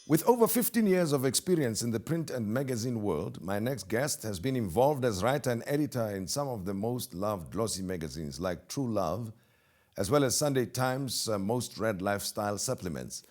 With over 15 years of experience in the print and magazine world, my next guest has been involved as writer and editor in some of the most loved glossy magazines like True Love, as well as Sunday Times' most read lifestyle supplements.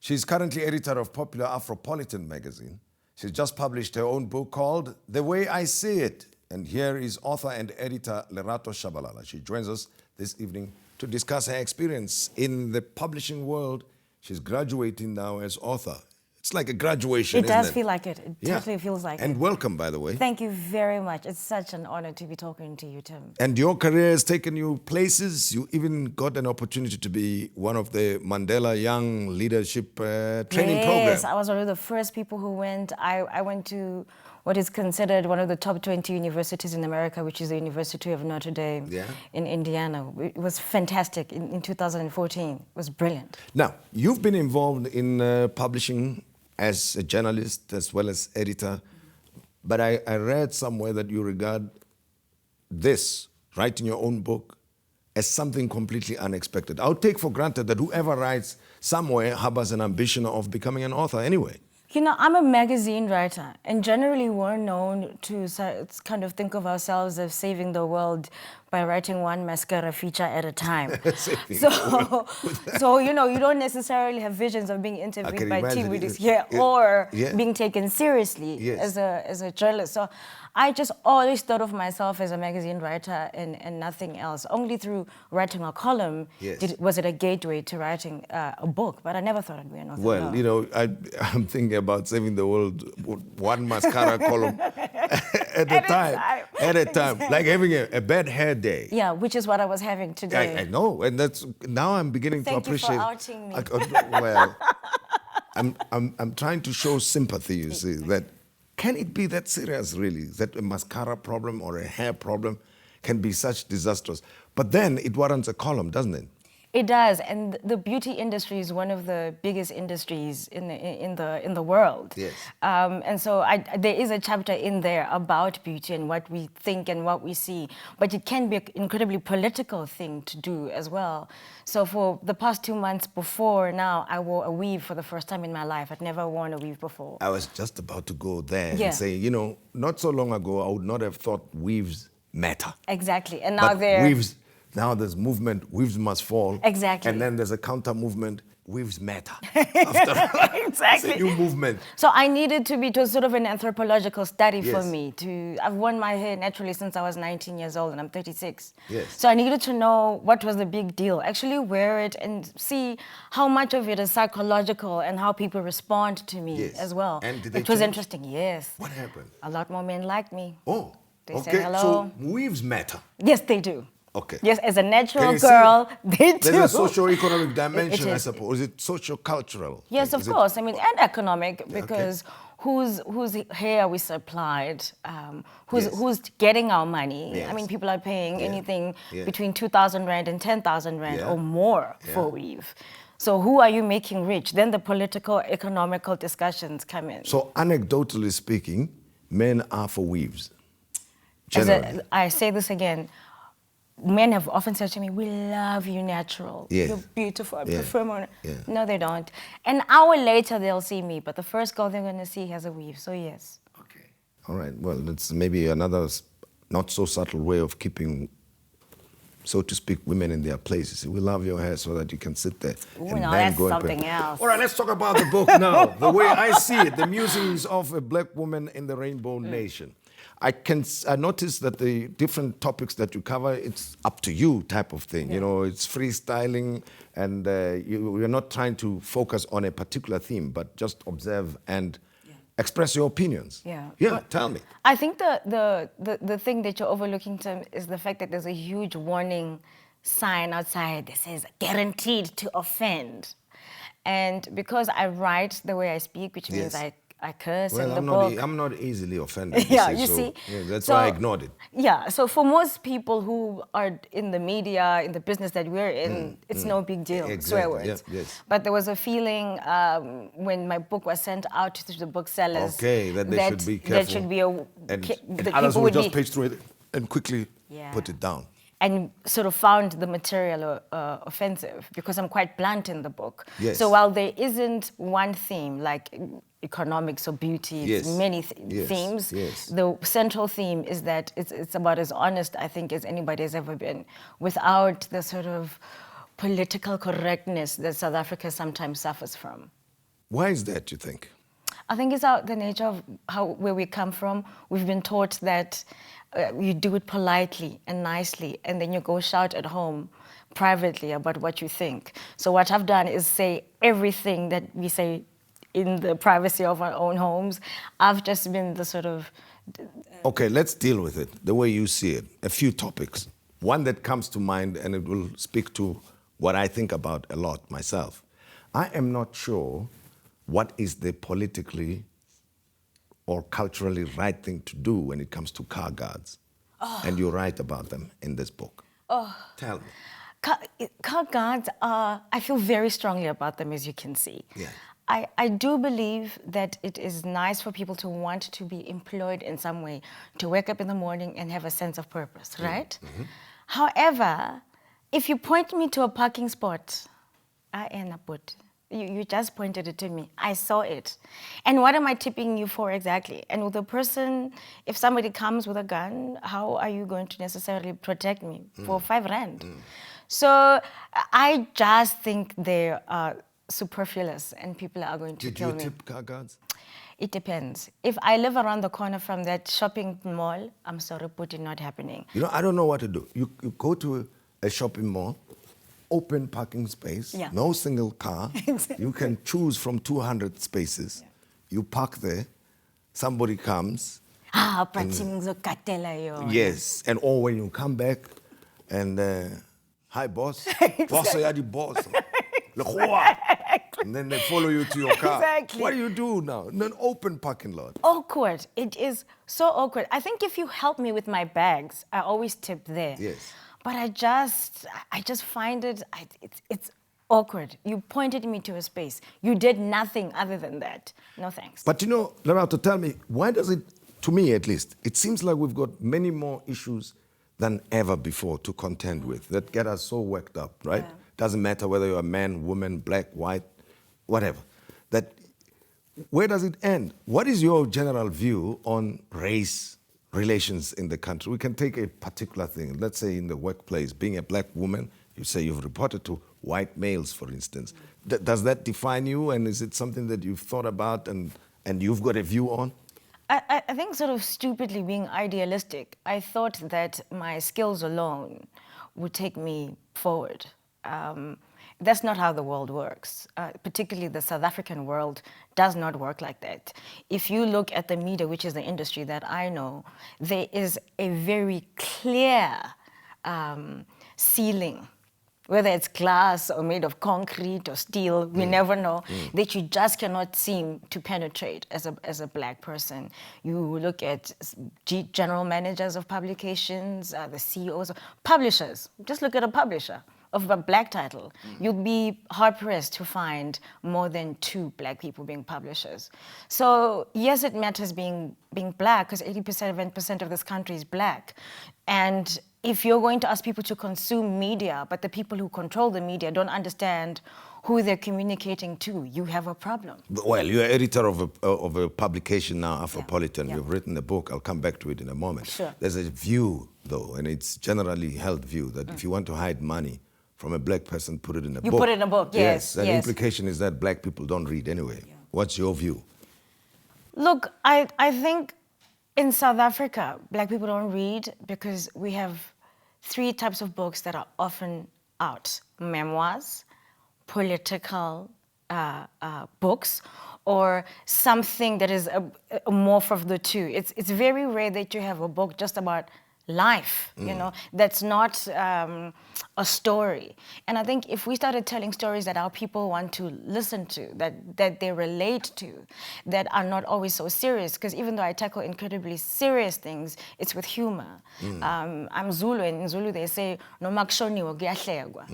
She's currently editor of popular Afropolitan Magazine. She's just published her own book called The Way I See It. And here is author and editor Lerato Tshabalala. She joins us this evening to discuss her experience in the publishing world. She's graduating now as author. It's like a graduation, isn't it? It does feel like it. It totally feels like it. And welcome, by the way. Thank you very much. It's such an honor to be talking to you, Tim. And your career has taken you places. You even got an opportunity to be one of the Mandela Young Leadership Training Program. Yes, I was one of the first people who went. I went to what is considered one of the top 20 universities in America, which is the University of Notre Dame in Indiana. It was fantastic in 2014. It was brilliant. Now, you've been involved in publishing as a journalist as well as editor, but I read somewhere that you regard this, writing your own book, as something completely unexpected. I would take for granted that whoever writes somewhere harbors an ambition of becoming an author anyway. You know, I'm a magazine writer, and generally we're known to kind of think of ourselves as saving the world by writing one mascara feature at a time. So you know, you don't necessarily have visions of being interviewed by Tim Modise here or being taken seriously as a journalist. So I just always thought of myself as a magazine writer and nothing else. Only through writing a column was it a gateway to writing a book, but I never thought I'd be an author. Well, you know, I'm thinking about saving the world one mascara column at a time, like having a bad hair day. Yeah, which is what I was having today. I know, and that's now I'm beginning to appreciate. Thank you for outing me. Well, I'm trying to show sympathy. You see that. Can it be that serious, really, that a mascara problem or a hair problem can be such disastrous? But then it warrants a column, doesn't it? It does, and the beauty industry is one of the biggest industries in the world. Yes. And so there is a chapter in there about beauty and what we think and what we see, but it can be an incredibly political thing to do as well. So for the past 2 months before now, I wore a weave for the first time in my life. I'd never worn a weave before. I was just about to go there and say, you know, not so long ago, I would not have thought weaves matter. Exactly, and now Now there's movement, weaves must fall. Exactly. And then there's a counter movement, weaves matter. Exactly. It's a new movement. So I needed to be sort of an anthropological study for me. I've worn my hair naturally since I was 19 years old and I'm 36. Yes. So I needed to know what was the big deal. Actually wear it and see how much of it is psychological and how people respond to me as well. And did they It was change? interesting, yes. What happened? A lot more men like me. Oh, They say hello. So weaves matter. Yes, they do. Okay. Yes, as a natural girl, they do. There's a socio-economic dimension, I suppose. Is it socio-cultural? Yes, of course. I mean, and economic, because whose hair we supplied, who's getting our money. Yes. I mean, people are paying anything between 2,000 Rand and 10,000 Rand or more for weave. So who are you making rich? Then the political, economical discussions come in. So anecdotally speaking, men are for weaves, generally. I say this again. Men have often said to me, we love you natural. You're beautiful. I prefer more. No, they don't. An hour later, they'll see me, but the first girl they're going to see has a weave, so yes. Okay. All right. Well, it's maybe another not so subtle way of keeping, so to speak, women in their places. We love your hair so that you can sit there. Ooh, no, that's something else. All right, let's talk about the book now. The Way I See It, the musings of a black woman in the Rainbow Nation. I noticed that the different topics that you cover, it's up to you type of thing. You know, it's freestyling, and you're not trying to focus on a particular theme, but just observe and express your opinions. Yeah, tell me. I think the thing that you're overlooking, Tim, is the fact that there's a huge warning sign outside that says guaranteed to offend. And because I write the way I speak, which means I curse in the book. I'm not easily offended. You see. Yeah, that's why I ignored it. Yeah, so for most people who are in the media, in the business that we're in, it's no big deal, swear words. But there was a feeling when my book was sent out to the booksellers that they should be careful. There should be and others will just page through it and quickly put it down. and sort of found the material offensive because I'm quite blunt in the book. Yes. So while there isn't one theme like economics or beauty, it's many themes. Yes. The central theme is that it's about as honest, I think, as anybody has ever been, without the sort of political correctness that South Africa sometimes suffers from. Why is that, you think? I think it's the nature of where we come from. We've been taught that you do it politely and nicely, and then you go shout at home privately about what you think. So what I've done is say everything that we say in the privacy of our own homes. I've just been the sort of... Okay, let's deal with it the way you see it. A few topics. One that comes to mind, and it will speak to what I think about a lot myself. I am not sure what is the politically or culturally right thing to do when it comes to car guards. Oh. And you write about them in this book. Oh. Tell me. Car guards are, I feel very strongly about them, as you can see. Yeah. I do believe that it is nice for people to want to be employed in some way, to wake up in the morning and have a sense of purpose, right? Mm-hmm. However, if you point me to a parking spot, I end up with... You just pointed it to me. I saw it. And what am I tipping you for exactly? And with the person, if somebody comes with a gun, how are you going to necessarily protect me for 5 rand? So I just think they are superfluous and people are going to kill me. Did you tip car guards? It depends. If I live around the corner from that shopping mall, I'm sorry, Putin, not happening. You know, I don't know what to do. You go to a shopping mall, open parking space, no single car. You can choose from 200 spaces. Yeah. You park there, somebody comes. Yes, and or when you come back and, hi boss, boss, boss. And then they follow you to your car. Exactly. What do you do now? In an open parking lot. Awkward. It is so awkward. I think if you help me with my bags, I always tip there. Yes. But I just find it's awkward. You pointed me to a space. You did nothing other than that. No thanks. But you know, Lerato, tell me, why does it, to me at least, it seems like we've got many more issues than ever before to contend with that get us so worked up, right? Yeah. Doesn't matter whether you're a man, woman, black, white, whatever. That, where does it end? What is your general view on race relations in the country? We can take a particular thing. Let's say in the workplace, being a black woman, you say you've reported to white males, for instance. Does that define you, and is it something that you've thought about and you've got a view on? I think sort of stupidly being idealistic, I thought that my skills alone would take me forward. That's not how the world works. Particularly the South African world does not work like that. If you look at the media, which is the industry that I know, there is a very clear ceiling, whether it's glass or made of concrete or steel, we never know, that you just cannot seem to penetrate as a black person. You look at general managers of publications, the CEOs of publishers. Just look at a publisher of a black title. You'd be hard-pressed to find more than 2 black people being publishers. So yes, it matters being black, because 87% of this country is black. And if you're going to ask people to consume media, but the people who control the media don't understand who they're communicating to, you have a problem. Well, you're editor of a publication now, Afropolitan. Yeah. You've written a book. I'll come back to it in a moment. Sure. There's a view, though, and it's generally held view, that if you want to hide money from a black person, put it in a book. You put it in a book, yes. And the implication is that black people don't read anyway. Yeah. What's your view? Look, I think in South Africa, black people don't read because we have 3 types of books that are often out: memoirs, political books, or something that is a morph of the 2. It's very rare that you have a book just about life, you know, that's not a story. And I think if we started telling stories that our people want to listen to, that they relate to, that are not always so serious, because even though I tackle incredibly serious things, it's with humor. I'm Zulu, and in Zulu they say, no makshoniwa kuyahlekwa.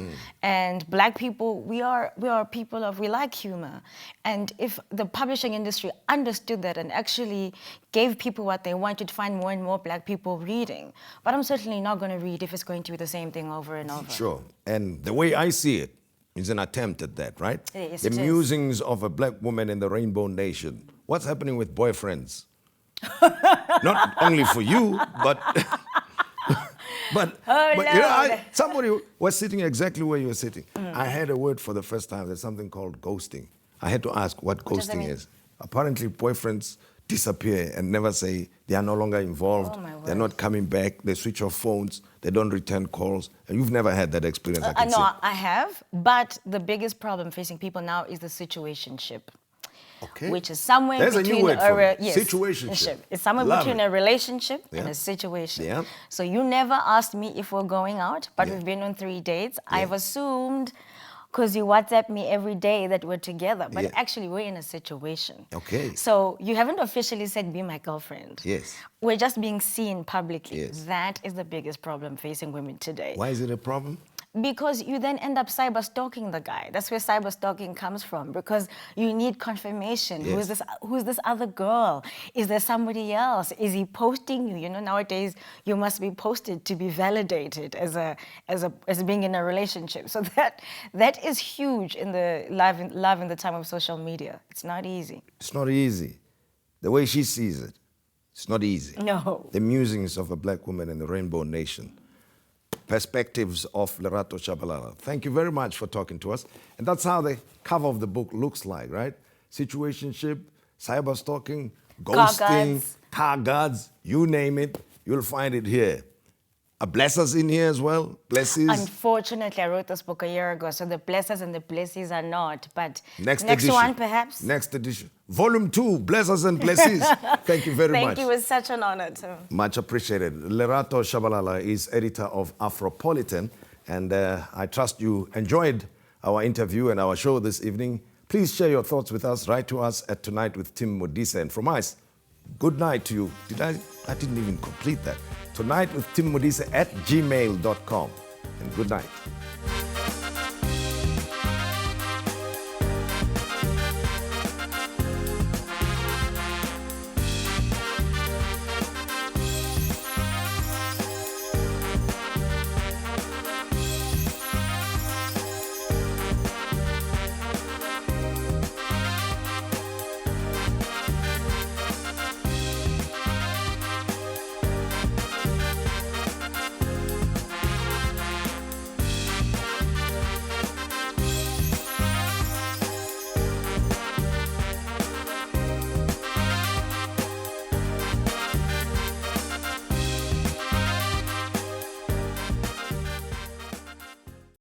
And black people, we are people of, we like humor. And if the publishing industry understood that and actually gave people what they want, you'd find more and more black people reading. But I'm certainly not going to read if it's going to be the same thing over and over. Sure. And the way I see it is an attempt at that, right? Yes, the musings of a black woman in the Rainbow Nation. What's happening with boyfriends? Not only for you, but... but somebody was sitting exactly where you were sitting. I had a word for the first time. There's something called ghosting. I had to ask what ghosting is. Apparently, boyfriends disappear and never say they are no longer involved. They're not coming back. They switch off phones. They don't return calls. And you've never had that experience, I can No, I have. But the biggest problem facing people now is the situationship. Okay. Which is somewhere There's between a new word for it. yes, Situationship. It's somewhere between a relationship and a situation. Yeah. So you never asked me if we're going out, but we've been on 3 dates. I've assumed, because you WhatsApp me every day, that we're together. But actually, we're in a situation. Okay. So you haven't officially said, be my girlfriend. Yes. We're just being seen publicly. Yes. That is the biggest problem facing women today. Why is it a problem? Because you then end up cyberstalking the guy. That's where cyberstalking comes from, because you need confirmation. Yes. Who's this other girl? Is there somebody else? Is he posting you? You know, nowadays you must be posted to be validated as being in a relationship. So that is huge in the live in the time of social media. It's not easy. It's not easy. The way she sees it, it's not easy. No. The musings of a black woman in the Rainbow Nation. Perspectives of Lerato Tshabalala. Thank you very much for talking to us. And that's how the cover of the book looks like, right? Situationship, cyberstalking, ghosting, car guards, you name it, you'll find it here. Blessers in here as well? Blesses? Unfortunately, I wrote this book a year ago, so the blessers and the blesses are not. But next one, perhaps? Next edition. Volume 2, Blessers and Blesses. Thank you very much. Thank you. It was such an honor, too. Much appreciated. Lerato Tshabalala is editor of Afropolitan, and I trust you enjoyed our interview and our show this evening. Please share your thoughts with us. Write to us at Tonight with Tim Modise. And from us, good night to you. I didn't even complete that. Tonight with Tim Modise at gmail.com. And good night.